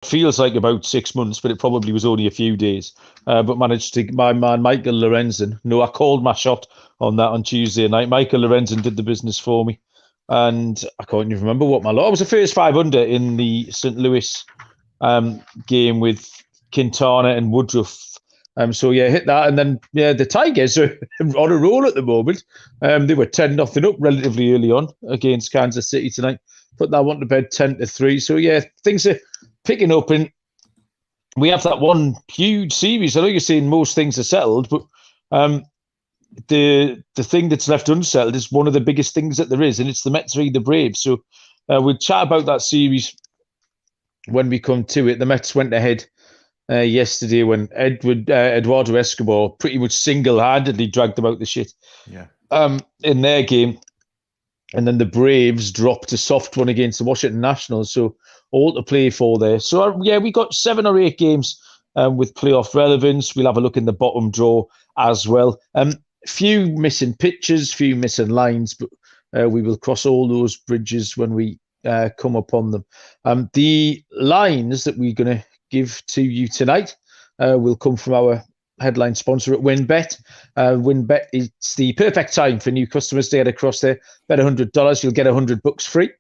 feels like about 6 months, but it probably was only a few days. But managed to, my man Michael Lorenzen. No, I called my shot on that on Tuesday night. Michael Lorenzen did the business for me, and I can't even remember what my lot. I was the first 500 in the St. Louis game with Quintana and Woodruff. So yeah, hit that, and then yeah, the Tigers are on a roll at the moment. They were 10-0 up relatively early on against Kansas City tonight. Put that one to bed 10-3. So yeah, things are picking up, and we have that one huge series. I know you're saying most things are settled, but the thing that's left unsettled is one of the biggest things that there is, and it's the Mets v the Braves. So we'll chat about that series when we come to it. The Mets went ahead yesterday when Eduardo Escobar pretty much single-handedly dragged them out the shit. Yeah. In their game. And then the Braves dropped a soft one against the Washington Nationals. So all to play for there. So yeah, we got 7 or 8 games with playoff relevance. We'll have a look in the bottom draw as well. Few missing pitches, few missing lines, but we will cross all those bridges when we come upon them. The lines that we're going to give to you tonight will come from our headline sponsor at WinBet. WinBet is the perfect time for new customers to get across there. Bet $100, you'll get $100 free.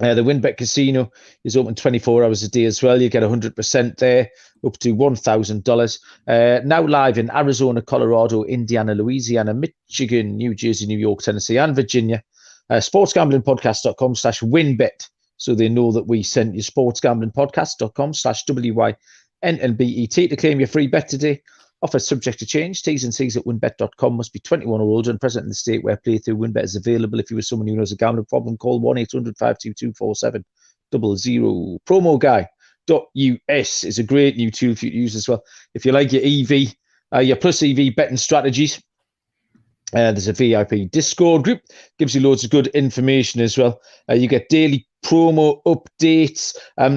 The WinBet Casino is open 24 hours a day as well. You get 100% there, up to $1,000. Now live in Arizona, Colorado, Indiana, Louisiana, Michigan, New Jersey, New York, Tennessee, and Virginia. Sportsgamblingpodcast.com/WinBet. So they know that we sent you. Sportsgamblingpodcast.com/WYNNBET to claim your free bet today. Offer subject to change. T's and C's at winbet.com. Must be 21 or older and present in the state where playthrough WinBet is available. If you are someone who knows a gambling problem, call 1-800-522-4700. Promoguy.us is a great new tool for you to use as well. If you like your EV, your plus EV betting strategies, there's a VIP Discord group. Gives you loads of good information as well. You get daily promo updates.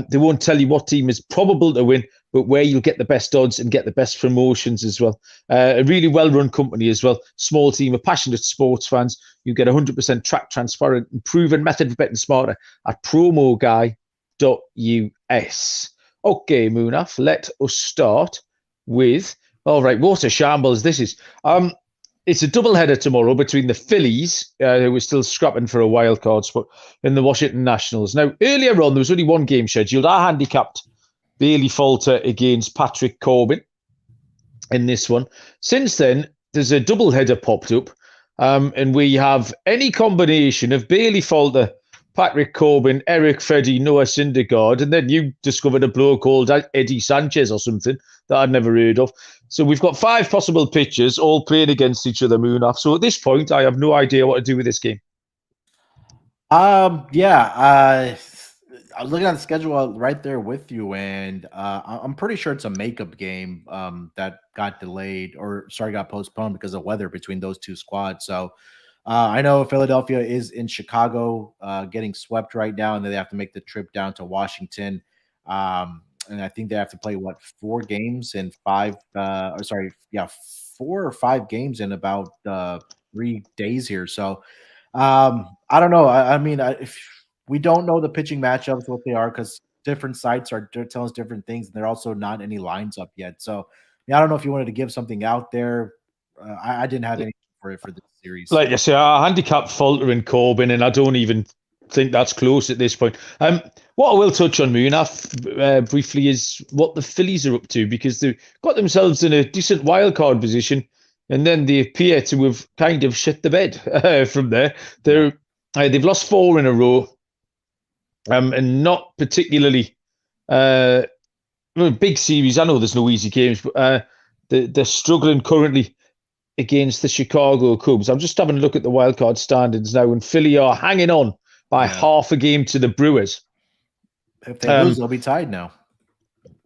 They won't tell you what team is probable to win, but where you'll get the best odds and get the best promotions as well. A really well-run company as well. Small team of passionate sports fans. You get 100% track, transparent, and proven method of betting smarter at promoguy.us. Okay, Munaf, let us start with, all right, what a shambles this is. It's a doubleheader tomorrow between the Phillies, who are still scrapping for a wild card spot, and the Washington Nationals. Now, earlier on, there was only one game scheduled. I handicapped Bailey Falter against Patrick Corbin in this one. Since then, there's a doubleheader popped up, and we have any combination of Bailey Falter, Patrick Corbin, Eric Fedde, Noah Syndergaard, and then you discovered a bloke called Eddie Sanchez or something that I'd never heard of. So we've got 5 possible pitchers all playing against each other, Munaf. So at this point, I have no idea what to do with this game. I was looking at the schedule right there with you, and I'm pretty sure it's a makeup game that got delayed got postponed because of weather between those two squads. So I know Philadelphia is in Chicago getting swept right now, and then they have to make the trip down to Washington. And I think they have to play 4 games in 5 4 or 5 games in about 3 days here. So I don't know. I mean, if we don't know the pitching matchups, what they are, because different sites are telling us different things. And they're also not any lines up yet. So I don't know if you wanted to give something out there. I didn't have any for this series. Like I say, I handicapped Falter and Corbin, and I don't even think that's close at this point. What I will touch on, Munaf, briefly, is what the Phillies are up to, because they've got themselves in a decent wildcard position, and then they appear to have kind of shit the bed from there. They've lost 4 in a row, and not particularly big series. I know there's no easy games, but they're struggling currently against the Chicago Cubs. I'm just having a look at the wildcard standings now, and Philly are hanging on by half a game to the Brewers. If they lose, they'll be tied now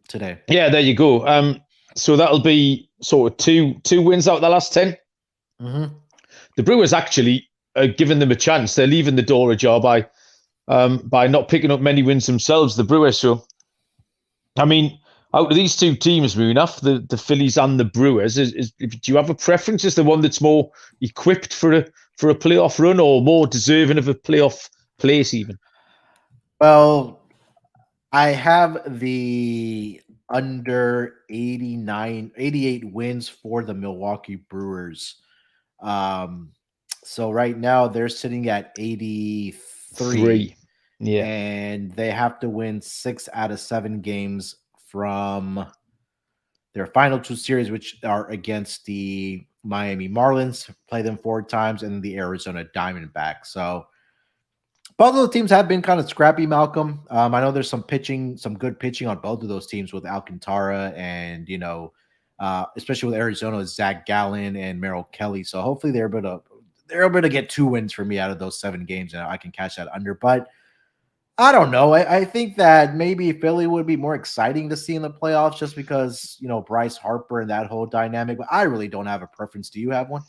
today. Yeah, there you go. So that'll be sort of two wins out of the last 10. Mm-hmm. The Brewers actually are giving them a chance. They're leaving the door ajar by not picking up many wins themselves, the Brewers. So, I mean, out of these 2 teams, Munaf, the Phillies and the Brewers, do you have a preference? Is the one that's more equipped for a playoff run, or more deserving of a playoff place even? Well, I have the under 88 wins for the Milwaukee Brewers. Um, so right now they're sitting at 83, 3. Yeah. and they have to win 6 out of 7 games from their final 2 series, which are against the Miami Marlins, play them 4 times, and the Arizona Diamondbacks. So both of the teams have been kind of scrappy, Malcolm. I know there's some pitching, some good pitching on both of those teams with Alcantara and, especially with Arizona, Zach Gallen and Merrill Kelly. So hopefully they're able to get 2 wins for me out of those 7 games, and I can catch that under. But I don't know. I think that maybe Philly would be more exciting to see in the playoffs just because, Bryce Harper and that whole dynamic. But I really don't have a preference. Do you have one?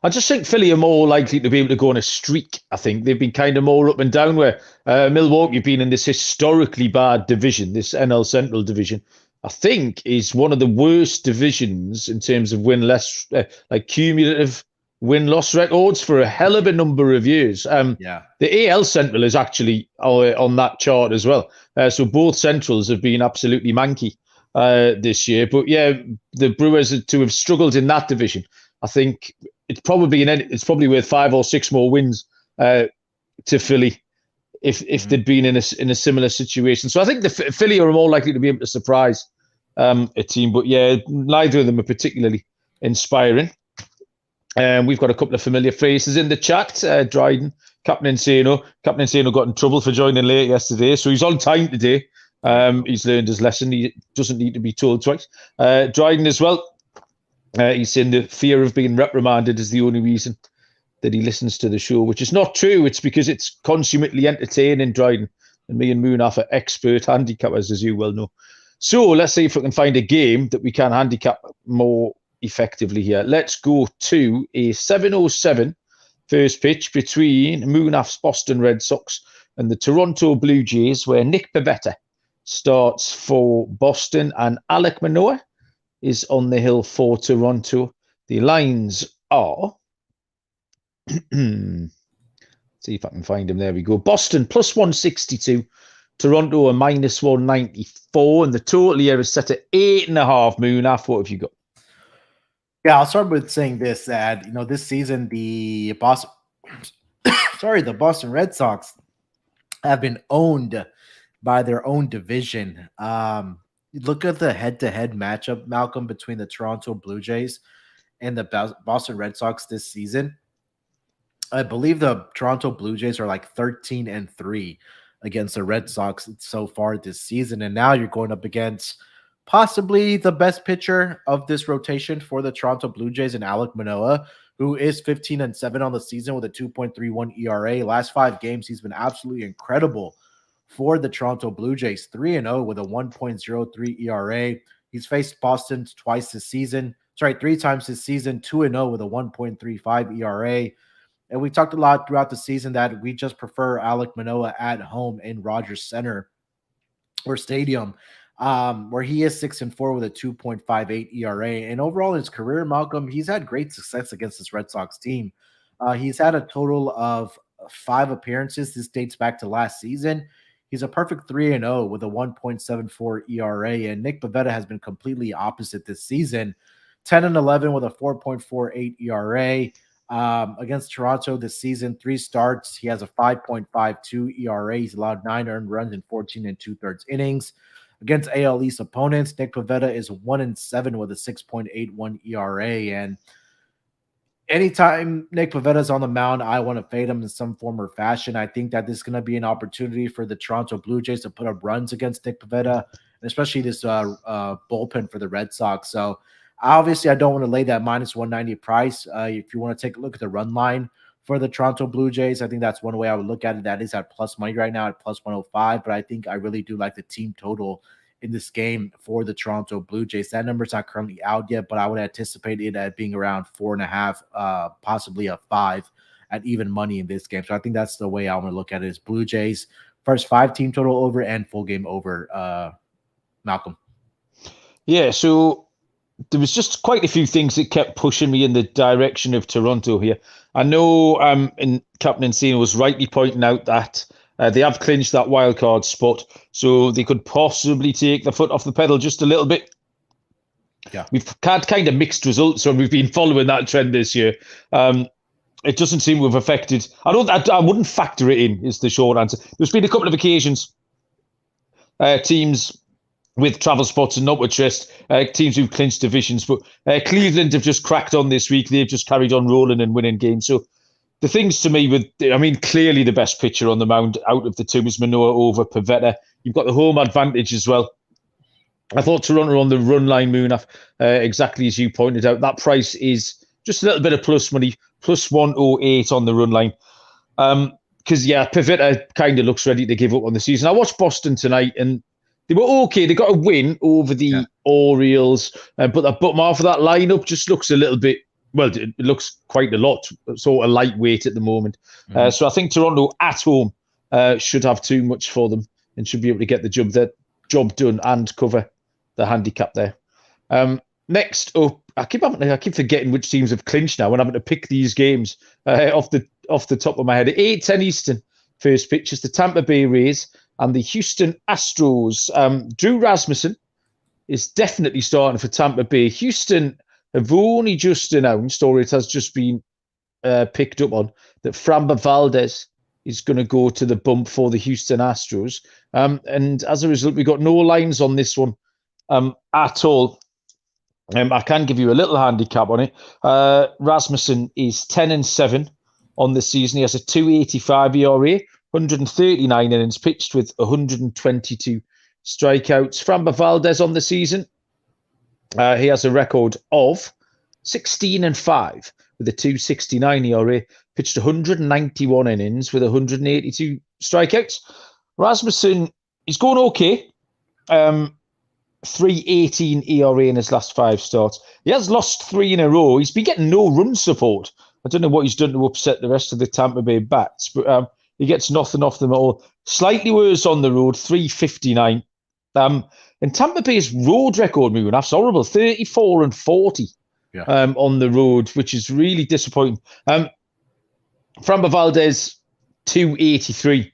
I just think Philly are more likely to be able to go on a streak. I think they've been kind of more up and down, where Milwaukee have been in this historically bad division, this NL Central division. I think is one of the worst divisions in terms of like cumulative win-loss records for a hell of a number of years. Yeah. The AL Central is actually on that chart as well. So both Centrals have been absolutely manky this year. But yeah, the Brewers are to have struggled in that division. I think it's probably worth 5 or 6 more wins to Philly if they'd been in a similar situation. So I think the Philly are more likely to be able to surprise a team. But yeah, neither of them are particularly inspiring. We've got a couple of familiar faces in the chat. Dryden, Captain Insano. Captain Insano got in trouble for joining late yesterday, so he's on time today. He's learned his lesson. He doesn't need to be told twice. Dryden as well. He's saying the fear of being reprimanded is the only reason that he listens to the show, which is not true. It's because it's consummately entertaining, Dryden. And me and Moon are expert handicappers, as you well know. So let's see if we can find a game that we can handicap more effectively here. Let's go to a 7:07 first pitch between Moonaf's Boston Red Sox and the Toronto Blue Jays, where Nick Pivetta starts for Boston and Alek Manoah is on the hill for Toronto. The lines are, see if I can find them. There we go. Boston plus 162, Toronto a minus 194, and the total here is set at 8.5. Moonaf, what have you got? Yeah, I'll start with saying this, that, this season, the Boston Red Sox have been owned by their own division. Look at the head-to-head matchup, Malcolm, between the Toronto Blue Jays and the Boston Red Sox this season. I believe the Toronto Blue Jays are like 13-3 against the Red Sox so far this season. And now you're going up against possibly the best pitcher of this rotation for the Toronto Blue Jays and Alek Manoah, who is 15-7 on the season with a 2.31 ERA. Last 5 games, he's been absolutely incredible for the Toronto Blue Jays, 3-0 with a 1.03 ERA. He's faced Boston three times this season, 2-0 with a 1.35 ERA. And we talked a lot throughout the season that we just prefer Alek Manoah at home in Rogers Center or Stadium, where he is 6-4 with a 2.58 ERA. And overall in his career, Malcolm, he's had great success against this Red Sox team. He's had a total of 5 appearances. This dates back to last season. He's a perfect 3-0 with a 1.74 ERA. And Nick Pivetta has been completely opposite this season, 10-11 with a 4.48 ERA. Against Toronto this season, 3 starts. He has a 5.52 ERA. He's allowed 9 earned runs in 14 2/3 innings. Against AL East opponents, Nick Pivetta is 1-7 with a 6.81 ERA. And anytime Nick Pivetta is on the mound, I want to fade him in some form or fashion. I think that this is going to be an opportunity for the Toronto Blue Jays to put up runs against Nick Pivetta, and especially this bullpen for the Red Sox. So obviously, I don't want to lay that minus 190 price. If you want to take a look at the run line for the Toronto Blue Jays, I think that's one way I would look at it. That is at plus money right now at plus 105. But I think I really do like the team total in this game for the Toronto Blue Jays. That number's not currently out yet, but I would anticipate it at being around 4.5, possibly a 5 at even money in this game. So I think that's the way I want to look at it, is Blue Jays first 5 team total over and full game over. Malcolm. Yeah, so there was just quite a few things that kept pushing me in the direction of Toronto here. I know and Captain Encino was rightly pointing out that They have clinched that wild card spot, so they could possibly take the foot off the pedal just a little bit. Yeah. We've had kind of mixed results, so we've been following that trend this year. It doesn't seem to have affected. I wouldn't factor it in, is the short answer. There's been a couple of occasions, teams with travel spots and not with rest, teams who've clinched divisions, but Cleveland have just cracked on this week. They've just carried on rolling and winning games. So the things to me clearly the best pitcher on the mound out of the two is Manoah over Pivetta. You've got the home advantage as well. I thought Toronto on the run line, Moonaf, exactly as you pointed out. That price is just a little bit of plus money, plus 108 on the run line. Because, Pivetta kind of looks ready to give up on the season. I watched Boston tonight, and they were okay. They got a win over the Orioles, but the bottom half of that lineup just looks a little bit, well, it looks quite a lot, sort of lightweight at the moment. So I think Toronto at home should have too much for them and should be able to get the job done and cover the handicap there. Next up, I keep forgetting which teams have clinched now when I'm having to pick these games off the top of my head. 8:10 Eastern, first pitch is the Tampa Bay Rays and the Houston Astros. Drew Rasmussen is definitely starting for Tampa Bay. Houston have only just announced, or it has just been picked up on, that Framber Valdez is going to go to the bump for the Houston Astros. And as a result, we got no lines on this one at all. I can give you a little handicap on it. Rasmussen is 10-7 on the season. He has a 2.85 ERA, 139 innings pitched with 122 strikeouts. Framber Valdez on the season, he has a record of 16-5 with a 2.69 ERA, pitched 191 innings with 182 strikeouts. Rasmussen, he's going okay. 3.18 ERA in his last 5 starts. He has lost 3 in a row. He's been getting no run support. I don't know what he's done to upset the rest of the Tampa Bay bats, but he gets nothing off them at all. Slightly worse on the road, 3.59. And Tampa Bay's road record, that's horrible, 34-40 on the road, which is really disappointing. Framber Valdez, 2.83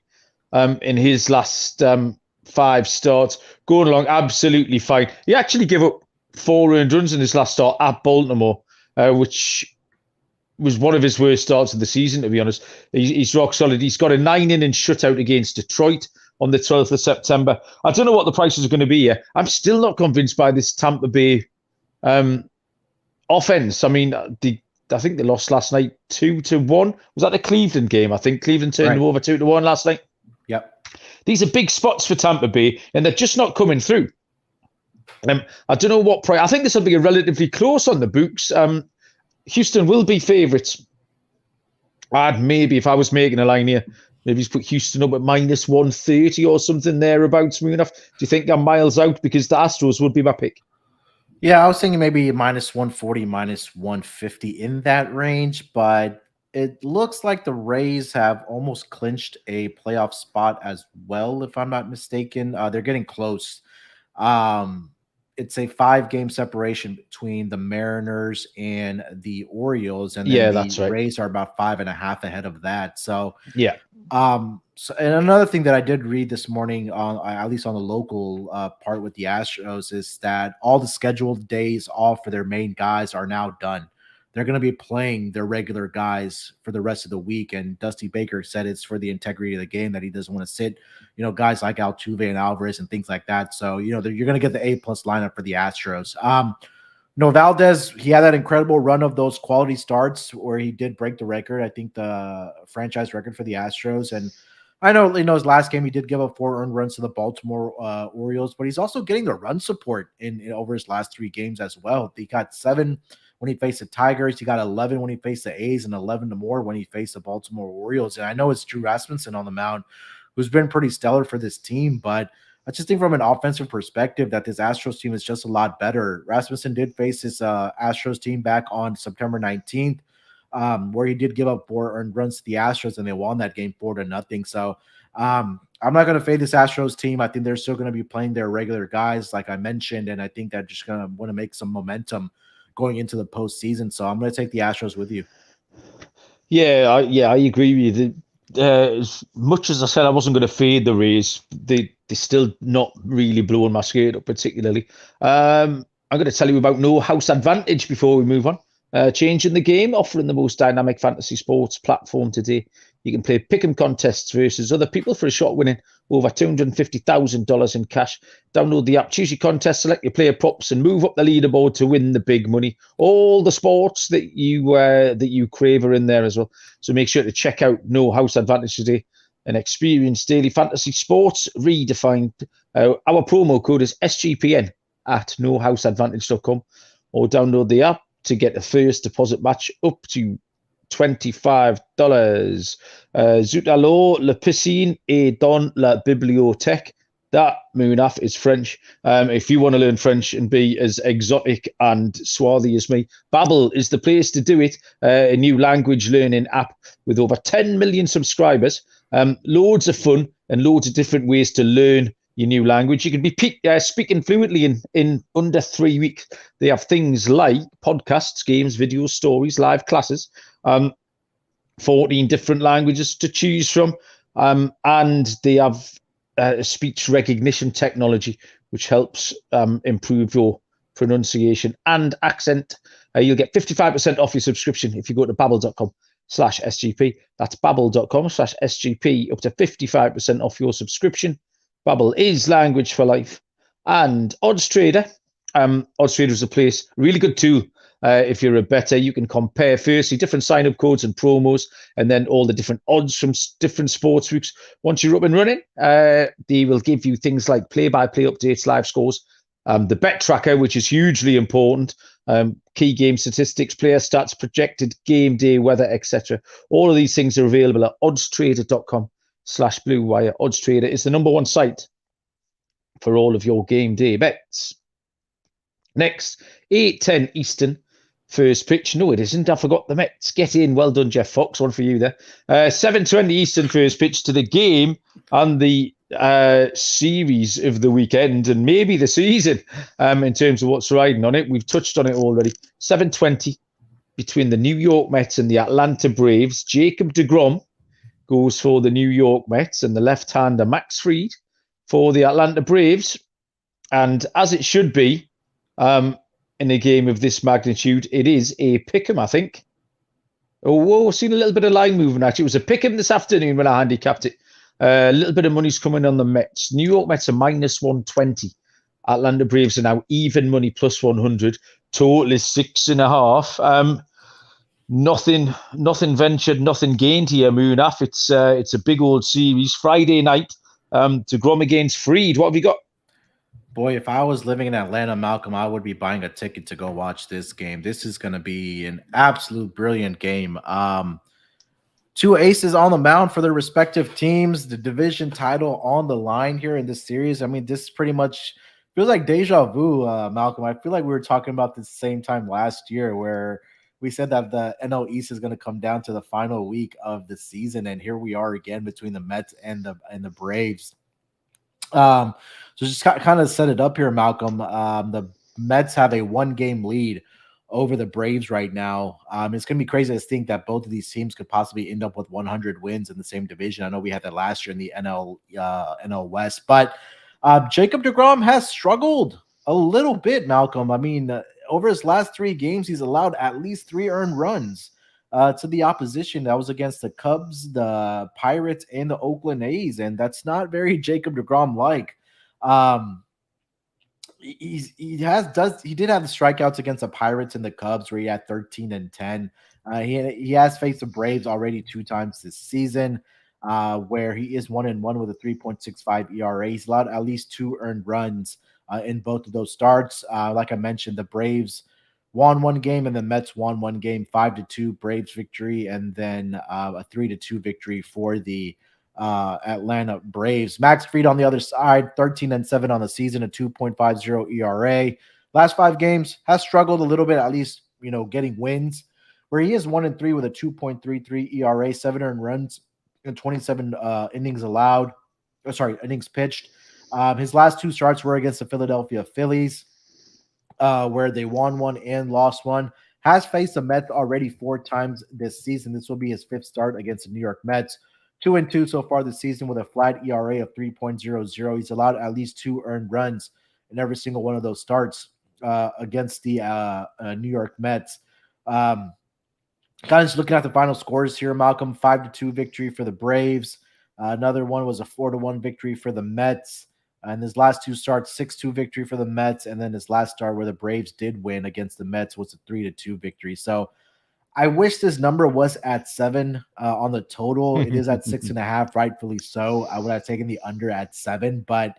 in his last 5 starts, going along absolutely fine. He actually gave up 4 earned runs in his last start at Baltimore, which was one of his worst starts of the season, to be honest. He's rock solid. He's got a 9-inning shutout against Detroit on the 12th of September. I don't know what the prices are going to be here. I'm still not convinced by this Tampa Bay offense. I mean, I think they lost last night 2-1. Was that the Cleveland game? I think Cleveland turned them over 2-1 last night. Yep. These are big spots for Tampa Bay, and they're just not coming through. I don't know what price. I think this will be relatively close on the books. Houston will be favourites. I'd maybe, if I was making a line here, maybe just put Houston up at minus 130 or something thereabouts. Do you think I'm miles out? Because the Astros would be my pick. Yeah, I was thinking maybe minus 140, minus 150 in that range, but it looks like the Rays have almost clinched a playoff spot as well, if I'm not mistaken. They're getting close. It's a 5-game separation between the Mariners and the Orioles, and then that's right. Rays are about 5.5 ahead of that. So yeah. So, and another thing that I did read this morning, at least on the local part with the Astros, is that all the scheduled days off for their main guys are now done. They're going to be playing their regular guys for the rest of the week. And Dusty Baker said it's for the integrity of the game, that he doesn't want to sit, guys like Altuve and Alvarez and things like that. So, you're going to get the A-plus lineup for the Astros. Valdez, he had that incredible run of those quality starts where he did break the record. I think the franchise record for the Astros. And I know, his last game, he did give up 4 earned runs to the Baltimore Orioles, but he's also getting the run support in over his last 3 games as well. He got 7 when he faced the Tigers. He got 11 when he faced the A's and 11 to more when he faced the Baltimore Orioles. And I know it's Drew Rasmussen on the mound, who's been pretty stellar for this team, but I just think from an offensive perspective that this Astros team is just a lot better. Rasmussen did face his Astros team back on September 19th, where he did give up 4 earned runs to the Astros, and they won that game 4-0. So I'm not going to fade this Astros team. I think they're still going to be playing their regular guys, like I mentioned, and I think they're just going to want to make some momentum going into the postseason. So I'm going to take the Astros with you. Yeah, I agree with you. As much as I said I wasn't going to fade the Rays, they still not really blowing my skate up particularly. I'm going to tell you about No House Advantage before we move on. Changing the game, offering the most dynamic fantasy sports platform today. You can play pick 'em contests versus other people for a shot winning over $250,000 in cash. Download the app, choose your contest, select your player props, and move up the leaderboard to win the big money. All the sports that you crave are in there as well. So make sure to check out No House Advantage today and experience daily fantasy sports redefined. Our promo code is SGPN at nohouseadvantage.com, or download the app to get a first deposit match up to $25. Zut alors le piscine et dans la bibliothèque. That, Munaf, is French. If you want to learn French and be as exotic and swarthy as me, Babbel is the place to do it. A new language learning app with over 10 million subscribers. Loads of fun and loads of different ways to learn your new language. You can be speaking fluently in under 3 weeks. They have things like podcasts, games, videos, stories, live classes, 14 different languages to choose from, and they have speech recognition technology, which helps improve your pronunciation and accent. You'll get 55% off your subscription if you go to babbel.com/SGP. That's babbel.com/SGP, up to 55% off your subscription. Babbel is language for life. And Odds Trader. Odds Trader is a place, really good tool. If you're a bettor, you can compare firstly different sign-up codes and promos, and then all the different odds from different sports books. Once you're up and running, they will give you things like play-by-play updates, live scores, the bet tracker, which is hugely important, key game statistics, player stats, projected game day weather, etc. All of these things are available at oddstrader.com/Blue Wire. Odds Trader is the #1 site for all of your game day bets. Next, 8:10 Eastern. First pitch. No, it isn't. I forgot the Mets. Get in. Well done, Jeff Fox. One for you there. 7:20 Eastern first pitch to the game and the series of the weekend and maybe the season in terms of what's riding on it. We've touched on it already. 7:20 between the New York Mets and the Atlanta Braves. Jacob deGrom goes for the New York Mets and the left-hander Max Fried for the Atlanta Braves. And as it should be, in a game of this magnitude, it is a pick'em, I think. Oh, I've seen a little bit of line movement, actually. It was a pick'em this afternoon when I handicapped it. A little bit of money's coming on the Mets. New York Mets are -120. Atlanta Braves are now even money +100. Total is 6.5. Nothing ventured, nothing gained here, Moonaf. It's a big old series. Friday night, deGrom against Fried. What have you got? Boy, if I was living in Atlanta, Malcolm, I would be buying a ticket to go watch this game. This is going to be an absolute brilliant game. Two aces on the mound for their respective teams, the division title on the line here in this series. I mean, this pretty much feels like deja vu, Malcolm. I feel like we were talking about this same time last year where we said that the NL East is going to come down to the final week of the season, and here we are again between the Mets and the Braves. So just kind of set it up here, Malcolm. The Mets have a 1-game lead over the Braves right now. It's going to be crazy to think that both of these teams could possibly end up with 100 wins in the same division. I know we had that last year in the NL West, but Jacob deGrom has struggled a little bit, Malcolm. I mean, over his last 3 games, he's allowed at least 3 earned runs to the opposition. That was against the Cubs, the Pirates, and the Oakland A's, and that's not very Jacob deGrom like. He did have the strikeouts against the Pirates and the Cubs where he had 13 and 10. He has faced the Braves already 2 times this season, where he is 1-1 with a 3.65 ERA. He's allowed at least 2 earned runs in both of those starts. Like I mentioned, the Braves won 1 game and the Mets won 1 game, 5-2 Braves victory, and then a 3-2 victory for the Atlanta Braves. Max Fried on the other side, 13 and 7 on the season, a 2.50 ERA. Last 5 games has struggled a little bit, at least getting wins. Where he is 1-3 with a 2.33 ERA, 7 earned runs, and 27 innings allowed. Innings pitched. His last 2 starts were against the Philadelphia Phillies, where they won 1 and lost 1. Has faced the Mets already 4 times this season. This will be his 5th start against the New York Mets. 2-2 so far this season with a flat ERA of 3.00. He's allowed at least 2 earned runs in every single one of those starts against the New York Mets. Kind of just looking at the final scores here, Malcolm, 5-2 victory for the Braves. Another one was a 4-1 victory for the Mets. And his last 2 starts, 6-2 victory for the Mets. And then his last start where the Braves did win against the Mets was a 3-2 victory. So I wish this number was at 7 on the total. It is at 6.5, rightfully so. I would have taken the under at 7, but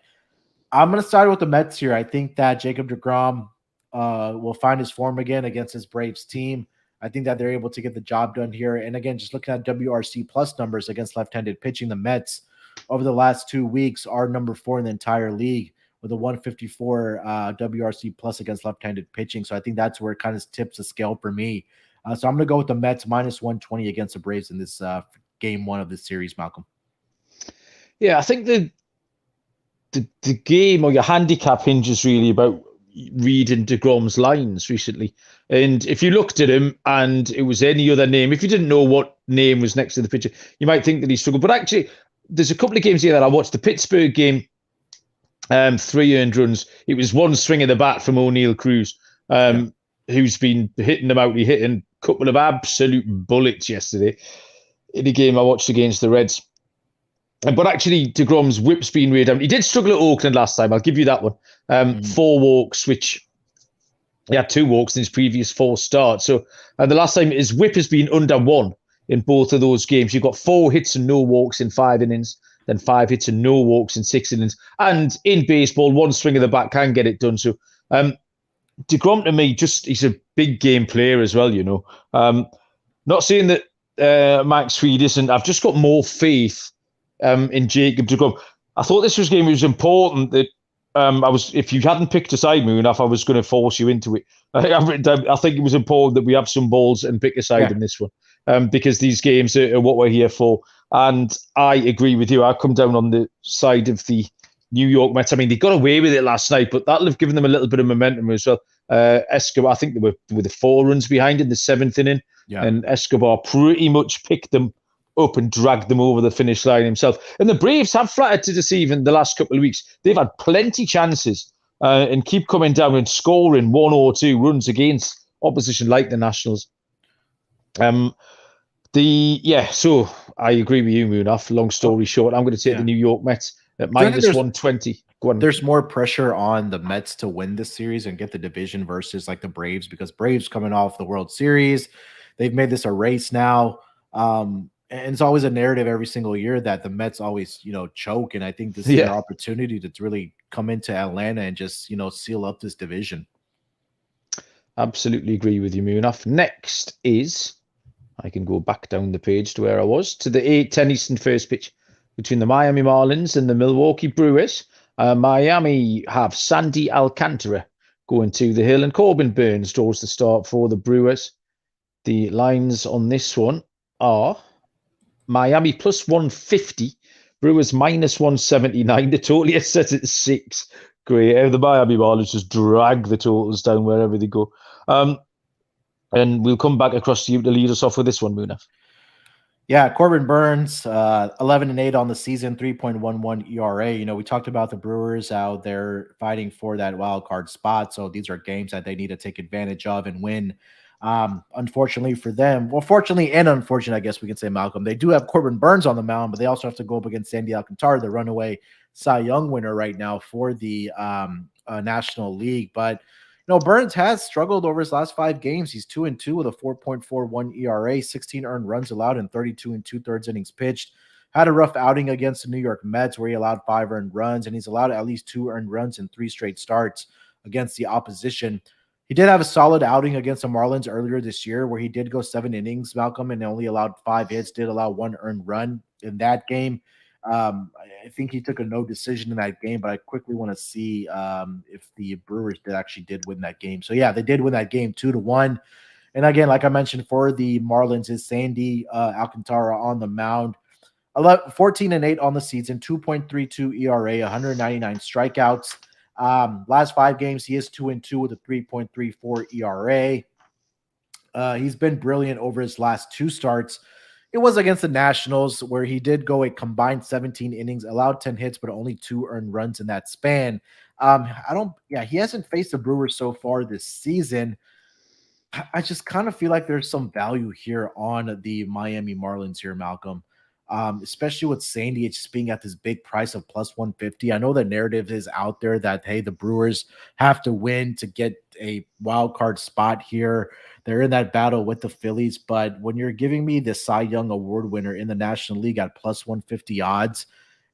I'm going to start with the Mets here. I think that Jacob deGrom will find his form again against his Braves team. I think that they're able to get the job done here. And again, just looking at WRC plus numbers against left-handed pitching, the Mets over the last 2 weeks are number 4 in the entire league with a 154 WRC plus against left-handed pitching. So I think that's where it kind of tips the scale for me. So I'm going to go with the Mets minus 120 against the Braves in this game 1 of this series, Malcolm. Yeah, I think the game or your handicap hinges really about reading deGrom's lines recently. And if you looked at him and it was any other name, if you didn't know what name was next to the pitcher, you might think that he struggled. But actually, there's a couple of games here that I watched. The Pittsburgh game, 3 earned runs. It was 1 swing of the bat from O'Neill Cruz, who's been hitting them out. He hit a couple of absolute bullets yesterday in a game I watched against the Reds. But actually, deGrom's whip's been way down. He did struggle at Oakland last time. I'll give you that one. 4 walks, which he had 2 walks in his previous 4 starts. So the last time his whip has been under 1 in both of those games. You've got 4 hits and no walks in 5 innings, then 5 hits and no walks in 6 innings. And in baseball, 1 swing of the bat can get it done. So deGrom, to me, he's a big game player as well, you know. Not saying that Max Fried isn't. I've just got more faith in Jacob deGrom. I thought this game was important that if you hadn't picked a side, Moonaf, I was going to force you into it. I think it was important that we have some balls and pick a side in this one, because these games are what we're here for. And I agree with you. I come down on the side of the New York Mets. I mean, they got away with it last night, but that'll have given them a little bit of momentum as well. Escobar, I think they were with 4 runs behind in the 7th inning, and Escobar pretty much picked them up and dragged them over the finish line himself. And the Braves have flattered to deceive in the last couple of weeks. They've had plenty chances and keep coming down and scoring 1 or 2 runs against opposition like the Nationals. So I agree with you, Moonaf. Long story short, I'm going to take the New York Mets at minus 120. Go on. There's more pressure on the Mets to win this series and get the division versus like the Braves, because Braves coming off the World Series, they've made this a race now. And it's always a narrative every single year that the Mets always, choke. And I think this is their opportunity to really come into Atlanta and just, seal up this division. Absolutely agree with you, Moonaf. Next is, I can go back down the page to where I was, to the 8:10 Eastern first pitch between the Miami Marlins and the Milwaukee Brewers. Miami have Sandy Alcantara going to the hill, and Corbin Burns draws the start for the Brewers. The lines on this one are Miami plus 150, Brewers minus 179. The total is set at 6. Great. The Miami Marlins just drag the totals down wherever they go. And we'll come back across to you to lead us off with this one, Munaf. Yeah, Corbin Burns, 11-8 on the season, 3.11 ERA. We talked about the Brewers out there fighting for that wild card spot. So these are games that they need to take advantage of and win. Unfortunately for them, fortunately and unfortunately, I guess we can say, Malcolm, they do have Corbin Burns on the mound, but they also have to go up against Sandy Alcantara, the runaway Cy Young winner right now for the National League. But Burns has struggled over his last 5 games. He's 2-2 with a 4.41 ERA, 16 earned runs allowed, and 32 2/3 innings pitched. Had a rough outing against the New York Mets where he allowed 5 earned runs, and he's allowed at least 2 earned runs in 3 straight starts against the opposition. He did have a solid outing against the Marlins earlier this year where he did go 7 innings, Malcolm, and only allowed 5 hits, did allow 1 earned run in that game. I think he took a no decision in that game, but I quickly want to see if the Brewers did win that game. So, yeah, they did win that game 2-1. And, again, like I mentioned, for the Marlins is Sandy Alcantara on the mound. 14-8 on the season, 2.32 ERA, 199 strikeouts. Last 5 games, he is 2-2 with a 3.34 ERA. He's been brilliant over his last 2 starts. It was against the Nationals where he did go a combined 17 innings, allowed 10 hits, but only 2 earned runs in that span. He hasn't faced the Brewers so far this season. I just kind of feel like there's some value here on the Miami Marlins here, Malcolm. Especially with Sandy just being at this big price of plus 150. I know the narrative is out there that, hey, the Brewers have to win to get a wild card spot here. They're in that battle with the Phillies. But when you're giving me the Cy Young Award winner in the National League at plus 150 odds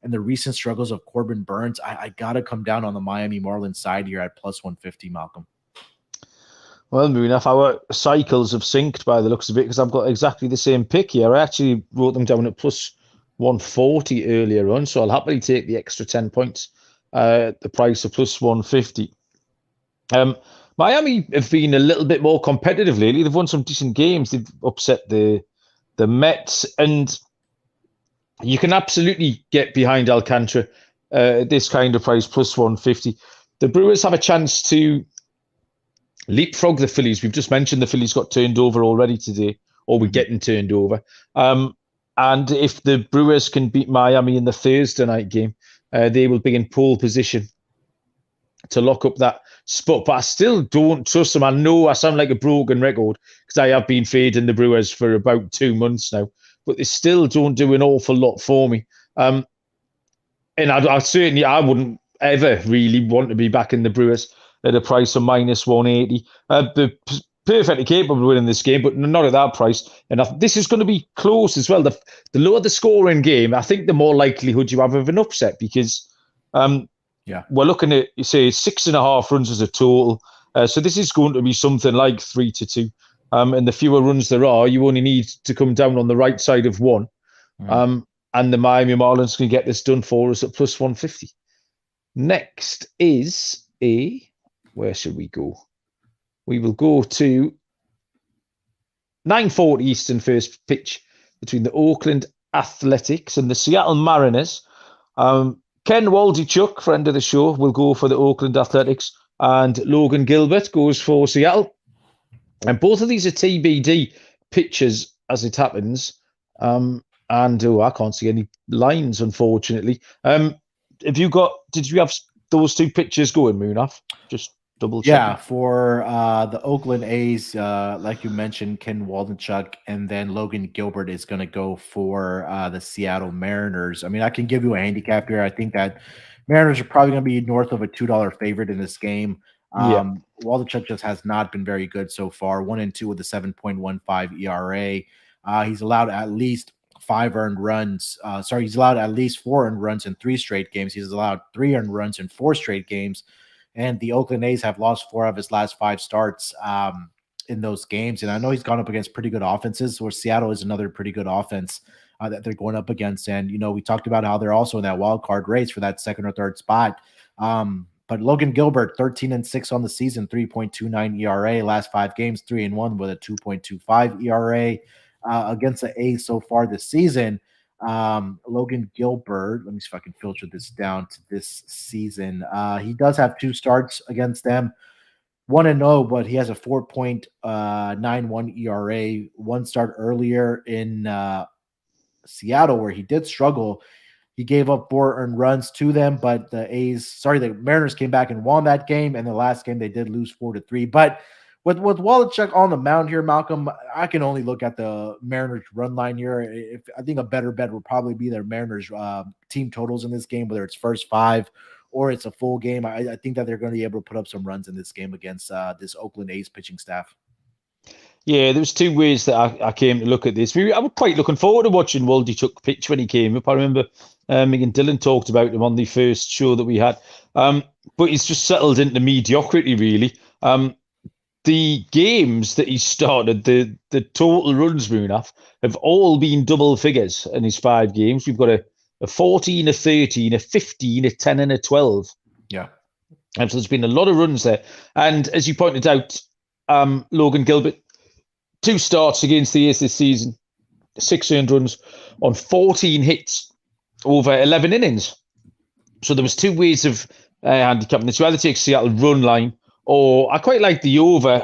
and the recent struggles of Corbin Burns, I got to come down on the Miami Marlins side here at plus 150, Malcolm. Well, Munaf, our cycles have synced by the looks of it because I've got exactly the same pick here. I actually wrote them down at plus 140 earlier on, so I'll happily take the extra 10 points at the price of plus 150. Miami have been a little bit more competitive lately. They've won some decent games. They've upset the Mets, and you can absolutely get behind Alcantara at this kind of price, plus 150. The Brewers have a chance to leapfrog the Phillies. We've just mentioned the Phillies got turned over already today, or we're getting turned over. And if the Brewers can beat Miami in the Thursday night game, they will be in pole position to lock up that spot. But I still don't trust them. I know I sound like a broken record because I have been fading the Brewers for about 2 months now, but they still don't do an awful lot for me. And I certainly, I wouldn't ever really want to be back in the Brewers at a price of minus 180. They're perfectly capable of winning this game, but not at that price. And this is going to be close as well. The lower the scoring game, I think the more likelihood you have of an upset because we're looking at, you say, 6.5 runs as a total. So this is going to be something like 3-2. And the fewer runs there are, you only need to come down on the right side of one. And the Miami Marlins can get this done for us at plus 150. Next is where should we go? We will go to 9:40 Eastern first pitch between the Oakland Athletics and the Seattle Mariners. Ken Waldichuk, friend of the show, will go for the Oakland Athletics, and Logan Gilbert goes for Seattle. And both of these are TBD pitchers as it happens. And I can't see any lines, unfortunately. Did you have those two pitchers going, Munaf? Just double check. Yeah, for the Oakland A's, like you mentioned, Ken Waldichuk, and then Logan Gilbert is going to go for the Seattle Mariners. I mean, I can give you a handicap here. I think that Mariners are probably going to be north of a $2 favorite in this game. Waldichuk just has not been very good so far. 1-2 with a 7.15 ERA. He's allowed at least 5 earned runs. He's allowed at least 4 earned runs in 3 straight games. He's allowed 3 earned runs in 4 straight games. And the Oakland A's have lost 4 of his last 5 starts in those games. And I know he's gone up against pretty good offenses, where Seattle is another pretty good offense that they're going up against. And, we talked about how they're also in that wild card race for that second or third spot. But Logan Gilbert, 13-6 on the season, 3.29 ERA. Last 5 games, 3-1 with a 2.25 ERA. Against the A's so far this season. Logan Gilbert, let me see if I can filter this down to this season. He does have 2 starts against them, 1-0, but he has a 4.91 ERA. 1 start earlier in Seattle where he did struggle. He gave up 4 earned runs to them, but the Mariners came back and won that game. And the last game they did lose 4-3. But with Waldichuk on the mound here, Malcolm, I can only look at the Mariners run line here. I think a better bet would probably be their Mariners team totals in this game, whether it's first 5 or it's a full game. I think that they're going to be able to put up some runs in this game against this Oakland A's pitching staff. Yeah, there was 2 ways that I came to look at this. I was quite looking forward to watching Waldichuk pitch when he came up. I remember me and Dylan talked about him on the first show that we had. But he's just settled into mediocrity, really. The games that he started, the total runs, Munaf, have all been double figures in his 5 games. We've got a 14, a 13, a 15, a 10, and a 12. Yeah. And so there's been a lot of runs there. And as you pointed out, Logan Gilbert, 2 starts against the A's this season, 6 earned runs on 14 hits over 11 innings. So there was 2 ways of handicapping this. You either take Seattle run line, or I quite like the over.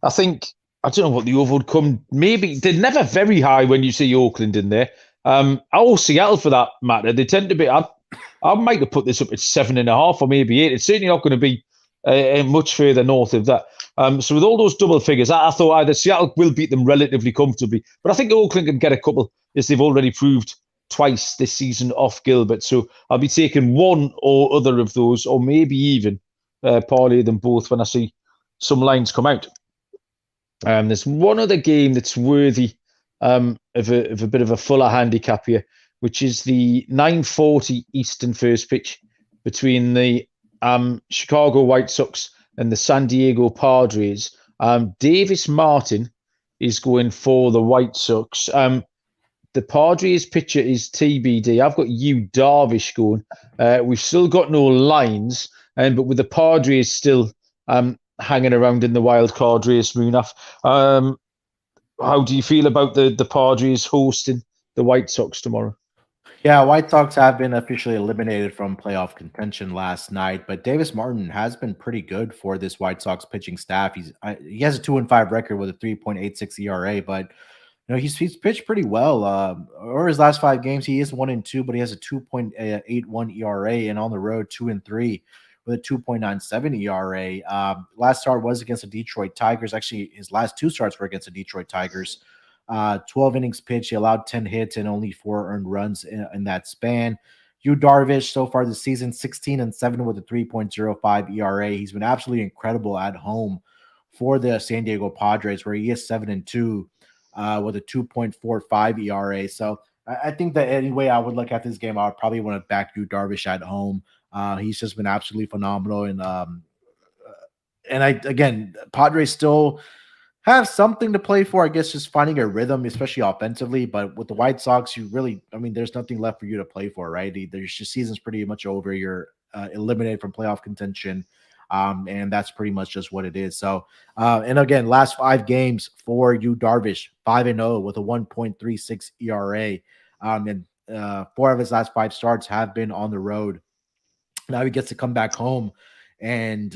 I think I don't know what the over would come. Maybe they're never very high when you see Oakland in there. Or Seattle for that matter. They tend to be. I might have put this up at 7.5 or maybe 8. It's certainly not going to be much further north of that. So with all those double figures, I thought either Seattle will beat them relatively comfortably, but I think Oakland can get a couple, as they've already proved twice this season off Gilbert. So I'll be taking one or other of those, or maybe even parlay them both when I see some lines come out. There's one other game that's worthy of a bit of a fuller handicap here, which is the 9:40 Eastern first pitch between the Chicago White Sox and the San Diego Padres. Davis Martin is going for the White Sox. The Padres pitcher is TBD. I've got Yu Darvish going. We've still got no lines, but with the Padres still hanging around in the wild card race, Munaf, how do you feel about the Padres hosting the White Sox tomorrow? Yeah, White Sox have been officially eliminated from playoff contention last night, but Davis Martin has been pretty good for this White Sox pitching staff. He has a 2-5 record with a 3.86 ERA, but he's pitched pretty well. Over his last 5 games, he is 1-2, but he has a 2.81 ERA, and on the road 2-3 with a 2.97 ERA. Last start was against the Detroit Tigers. Actually, his last 2 starts were against the Detroit Tigers. 12 innings pitched. He allowed 10 hits and only 4 earned runs in that span. Yu Darvish so far this season, 16-7 with a 3.05 ERA. He's been absolutely incredible at home for the San Diego Padres, where he is 7-2 with a 2.45 ERA. So I think that any way I would look at this game, I would probably want to back Yu Darvish at home. He's just been absolutely phenomenal, and Padres still have something to play for, I guess, just finding a rhythm, especially offensively. But with the White Sox, there's nothing left for you to play for, right? Your season's pretty much over. You're eliminated from playoff contention, and that's pretty much just what it is. So, and again, last 5 games for Yu Darvish, 5-0 with a 1.36 ERA, and 4 of his last 5 starts have been on the road. Now he gets to come back home. And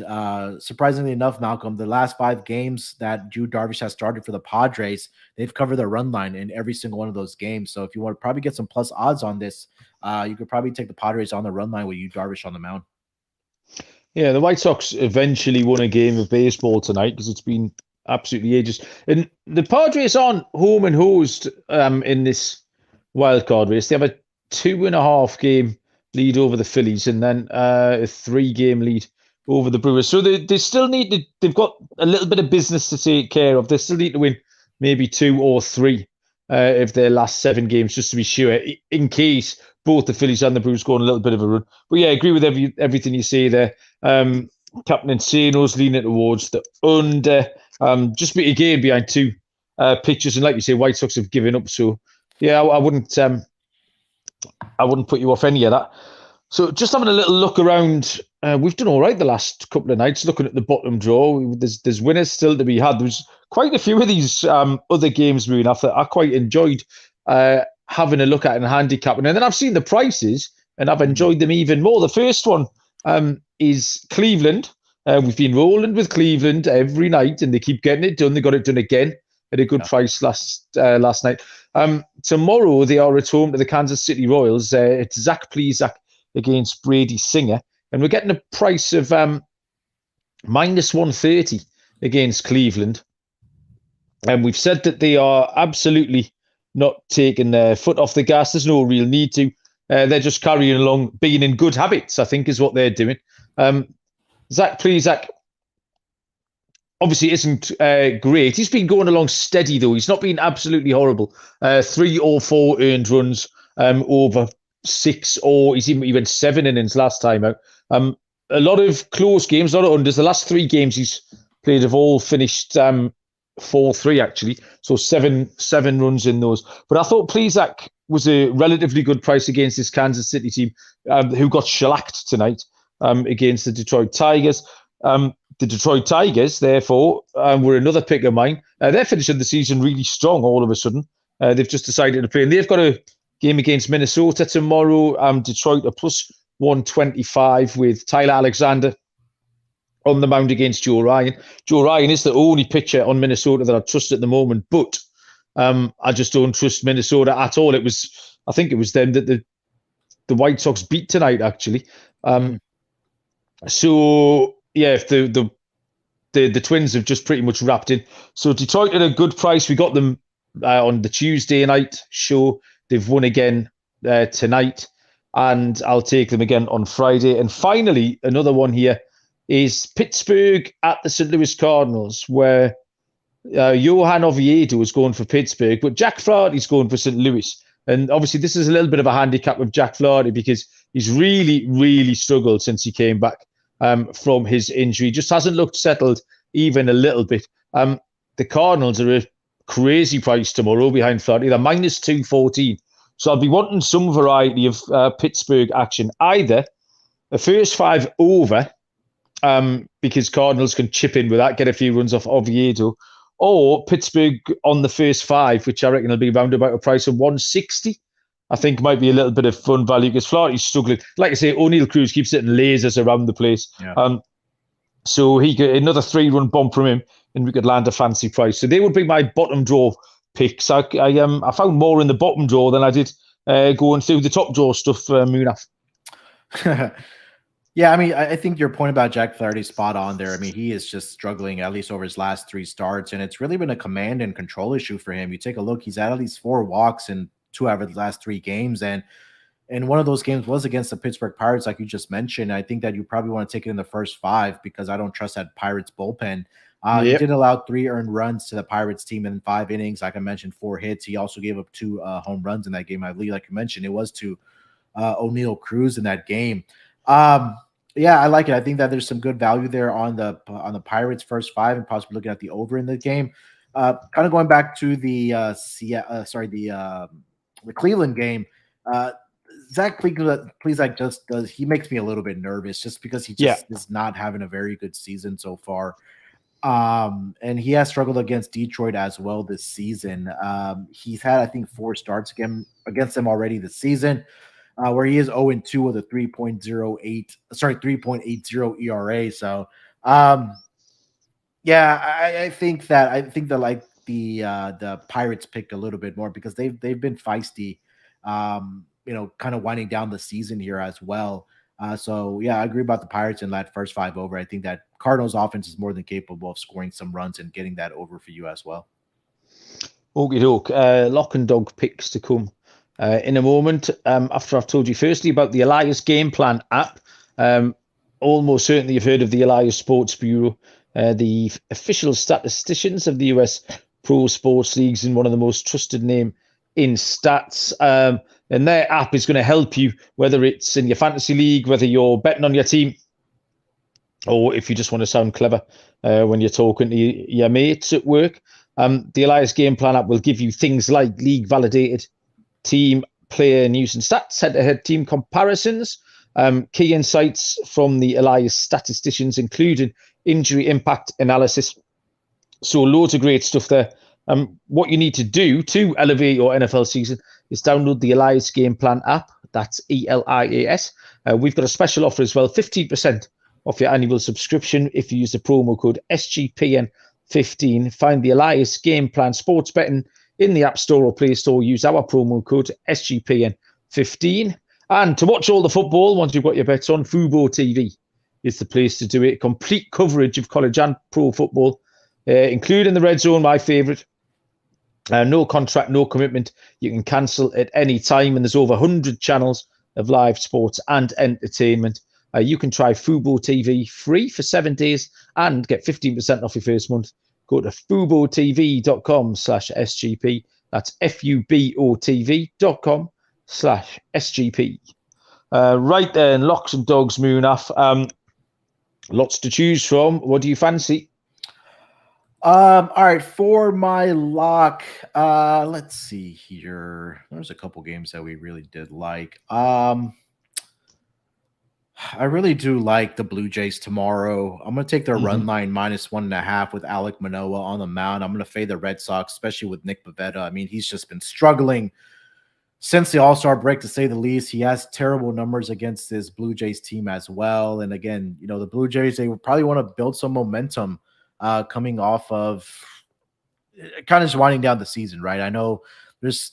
surprisingly enough, Malcolm, the last 5 games that Yu Darvish has started for the Padres, they've covered the run line in every single one of those games. So if you want to probably get some plus odds on this, you could probably take the Padres on the run line with Yu Darvish on the mound. Yeah, the White Sox eventually won a game of baseball tonight because it's been absolutely ages. And the Padres aren't home and hosed in this wild card race. They have a 2.5 game lead over the Phillies and then a 3-game lead over the Brewers. So they still need to, they've got a little bit of business to take care of. They still need to win maybe 2 or 3 of their last 7 games just to be sure, in case both the Phillies and the Brewers go on a little bit of a run. But yeah, I agree with everything you say there. Captain Encino's leaning towards the under. Just again behind 2 pitchers, and like you say, White Sox have given up. So yeah, I wouldn't put you off any of that. So just having a little look around, we've done all right the last couple of nights. Looking at the bottom draw, there's winners still to be had. There's quite a few of these other games moving off that I quite enjoyed having a look at and handicapping. And then I've seen the prices and I've enjoyed them even more. The first one is Cleveland. We've been rolling with Cleveland every night and they keep getting it done. They got it done again at a good price last night. Tomorrow they are at home to the Kansas City Royals. It's Zach Plesac against Brady Singer, and we're getting a price of minus 130 against Cleveland. And we've said that they are absolutely not taking their foot off the gas. There's no real need to. They're just carrying along, being in good habits, I think, is what they're doing. Zach Plesac obviously isn't great. He's been going along steady, though. He's not been absolutely horrible. 3 or 4 earned runs over 6, or he's even 7 innings last time out. A lot of close games, a lot of unders. The last 3 games he's played have all finished 4-3, actually. So 7 runs in those. But I thought Plesac was a relatively good price against this Kansas City team who got shellacked tonight against the Detroit Tigers. The Detroit Tigers, therefore, were another pick of mine. They're finishing the season really strong all of a sudden. They've just decided to play. And they've got a game against Minnesota tomorrow. Detroit are plus 125 with Tyler Alexander on the mound against Joe Ryan. Joe Ryan is the only pitcher on Minnesota that I trust at the moment, but I just don't trust Minnesota at all. I think it was them that the White Sox beat tonight, actually. So yeah, if the Twins have just pretty much wrapped in. So Detroit at a good price. We got them on the Tuesday night show. They've won again tonight, and I'll take them again on Friday. And finally, another one here is Pittsburgh at the St. Louis Cardinals, where Johan Oviedo is going for Pittsburgh, but Jack Flaherty's going for St. Louis. And obviously, this is a little bit of a handicap with Jack Flaherty because he's really, really struggled since he came back from his injury. Just hasn't looked settled even a little bit. The Cardinals are a crazy price tomorrow behind Flaherty. They're minus 214. So I'll be wanting some variety of Pittsburgh action. Either the first 5 over, because Cardinals can chip in with that, get a few runs off Oviedo, or Pittsburgh on the first 5, which I reckon will be around about a price of 160. I think might be a little bit of fun value because Flaherty's struggling. Like I say, O'Neill Cruz keeps hitting lasers around the place. Yeah. So he could another 3-run bomb from him, and we could land a fancy price. So they would be my bottom draw picks. I found more in the bottom draw than I did going through the top draw stuff. Munaf. Yeah, I mean, I think your point about Jack Flaherty is spot on there. I mean, he is just struggling at least over his last 3 starts, and it's really been a command and control issue for him. You take a look; he's had at least 4 walks in 2 out of the last 3 games, and one of those games was against the Pittsburgh Pirates, like you just mentioned. I think that you probably want to take it in the first 5 because I don't trust that Pirates bullpen. He did allow 3 earned runs to the Pirates team in 5 innings. Like I mentioned, 4 hits. He also gave up 2 home runs in that game. I believe, like you mentioned, it was to O'Neill Cruz in that game. Yeah, I like it. I think that there's some good value there on the Pirates first 5 and possibly looking at the over in the game. Kind of going back to the Cleveland game. Zach Plesac just does. He makes me a little bit nervous just because he just is not having a very good season so far. And he has struggled against Detroit as well this season. He's had, I think, 4 starts against them already this season. Where he is 0-2 with a 3.80 ERA. So, yeah, I think that like the Pirates pick a little bit more because they've been feisty, kind of winding down the season here as well. So yeah, I agree about the Pirates in that first 5 over. I think that Cardinals offense is more than capable of scoring some runs and getting that over for you as well. Okie doke. Lock and dog picks to come in a moment. After I've told you firstly about the Elias Game Plan app. Almost certainly you've heard of the Elias Sports Bureau, the official statisticians of the US Pro Sports Leagues and one of the most trusted name in stats. And their app is going to help you, whether it's in your fantasy league, whether you're betting on your team, or if you just want to sound clever when you're talking to your mates at work. The Elias Game Plan app will give you things like league validated team player news and stats, head-to-head team comparisons, key insights from the Elias statisticians, including injury impact analysis. So loads of great stuff there. What you need to do to elevate your NFL season is download the Elias Game Plan app. That's ELIAS. We've got a special offer as well, 15% off your annual subscription if you use the promo code SGPN15. Find the Elias Game Plan sports betting in the App Store or Play Store. Use our promo code SGPN15. And to watch all the football, once you've got your bets on, Fubo TV is the place to do it. Complete coverage of college and pro football, including the Red Zone, my favourite. No contract, no commitment. You can cancel at any time, and there's over 100 channels of live sports and entertainment. You can try Fubo TV free for 7 days and get 15% off your first month. Go to FuboTV.com/SGP. That's FUBOTV.com/SGP. Right then, locks and dogs, Munaf. Lots to choose from. What do you fancy? All right, for my lock, let's see here. There's a couple games that we really did like. I really do like the Blue Jays tomorrow. I'm going to take their run line -1.5 with Alek Manoah on the mound. I'm going to fade the Red Sox, especially with Nick Pivetta. I mean, he's just been struggling since the All-Star break, to say the least. He has terrible numbers against this Blue Jays team as well. And again, the Blue Jays, they would probably want to build some momentum coming off of kind of just winding down the season, right? I know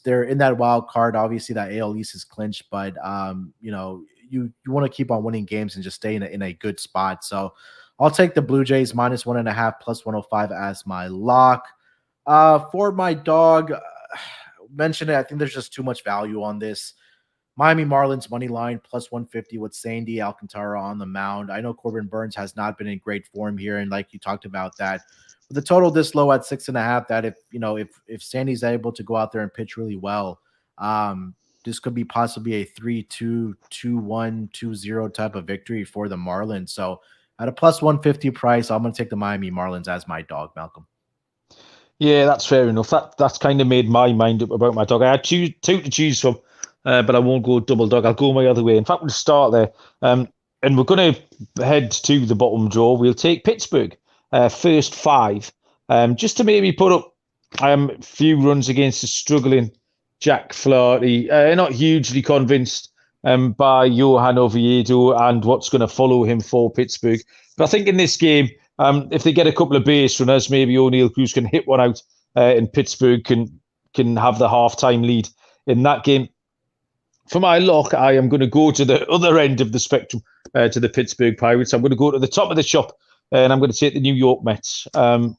they're in that wild card. Obviously, that AL East is clinched, but you want to keep on winning games and just stay in a good spot. So I'll take the Blue Jays -1.5 plus 105 as my lock. For my dog, mentioned it. I think there's just too much value on this. Miami Marlins money line +150 with Sandy Alcantara on the mound. I know Corbin Burns has not been in great form here, and like you talked about that, with the total this low at 6.5, that if Sandy's able to go out there and pitch really well, this could be possibly a 3-2, 2-1, 2-0 type of victory for the Marlins. So at a +150 price, I'm going to take the Miami Marlins as my dog, Malcolm. Yeah, that's fair enough. That's kind of made my mind up about my dog. I had two to choose from, but I won't go double dog. I'll go my other way. In fact, we'll start there. And we're going to head to the bottom draw. We'll take Pittsburgh, first 5, just to maybe put up a few runs against the struggling Jack Flaherty. Not hugely convinced by Johan Oviedo and what's going to follow him for Pittsburgh. But I think in this game, if they get a couple of base runners, maybe O'Neill Cruz can hit one out, and Pittsburgh can have the halftime lead in that game. For my lock, I am going to go to the other end of the spectrum, to the Pittsburgh Pirates. I'm going to go to the top of the shop, and I'm going to take the New York Mets.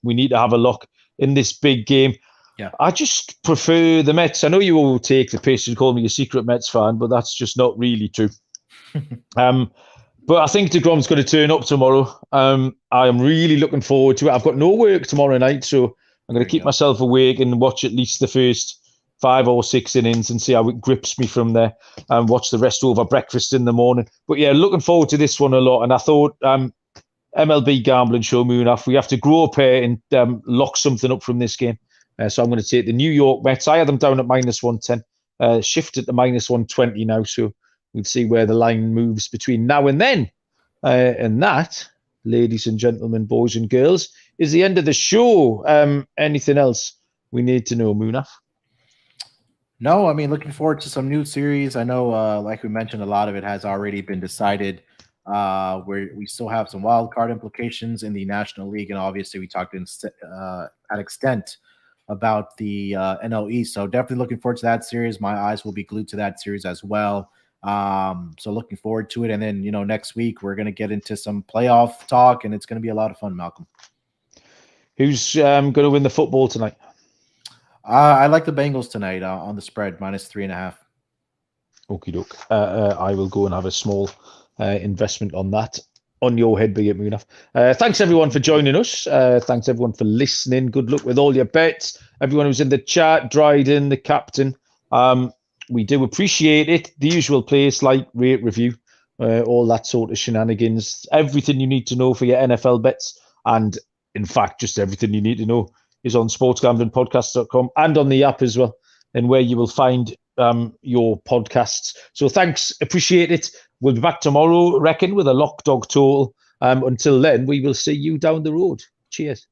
We need to have a lock in this big game. Yeah, I just prefer the Mets. I know you will take the piss and call me a secret Mets fan, but that's just not really true. But I think DeGrom's going to turn up tomorrow. I am really looking forward to it. I've got no work tomorrow night, so I'm going to keep myself awake and watch at least the first 5 or 6 innings and see how it grips me from there, and watch the rest over breakfast in the morning. But yeah, looking forward to this one a lot. And I thought MLB gambling show Moonaf, we have to grow a pair and lock something up from this game. So I'm going to take the New York Mets. I had them down at -110, shifted to -120 now. So we'll see where the line moves between now and then. And that, ladies and gentlemen, boys and girls, is the end of the show. Anything else we need to know, Moonaf? No, I mean, looking forward to some new series. I know, like we mentioned, a lot of it has already been decided. Where we still have some wild card implications in the National League, and obviously we talked at extent about the NL East. So definitely looking forward to that series. My eyes will be glued to that series as well. So looking forward to it. And then, next week we're going to get into some playoff talk, and it's going to be a lot of fun, Malcolm. Who's going to win the football tonight? I like the Bengals tonight on the spread, -3.5. Okie doke. I will go and have a small investment on that. On your head, be it, Moonaf. Thanks everyone for joining us. Thanks everyone for listening. Good luck with all your bets. Everyone who's in the chat, Dryden, the captain. We do appreciate it. The usual place, like, rate, review, all that sort of shenanigans. Everything you need to know for your NFL bets. And in fact, just everything you need to know is on sportsgamblingpodcast.com and on the app as well, and where you will find your podcasts. So thanks, appreciate it. We'll be back tomorrow, reckon, with a lock dog total. Until then, we will see you down the road. Cheers.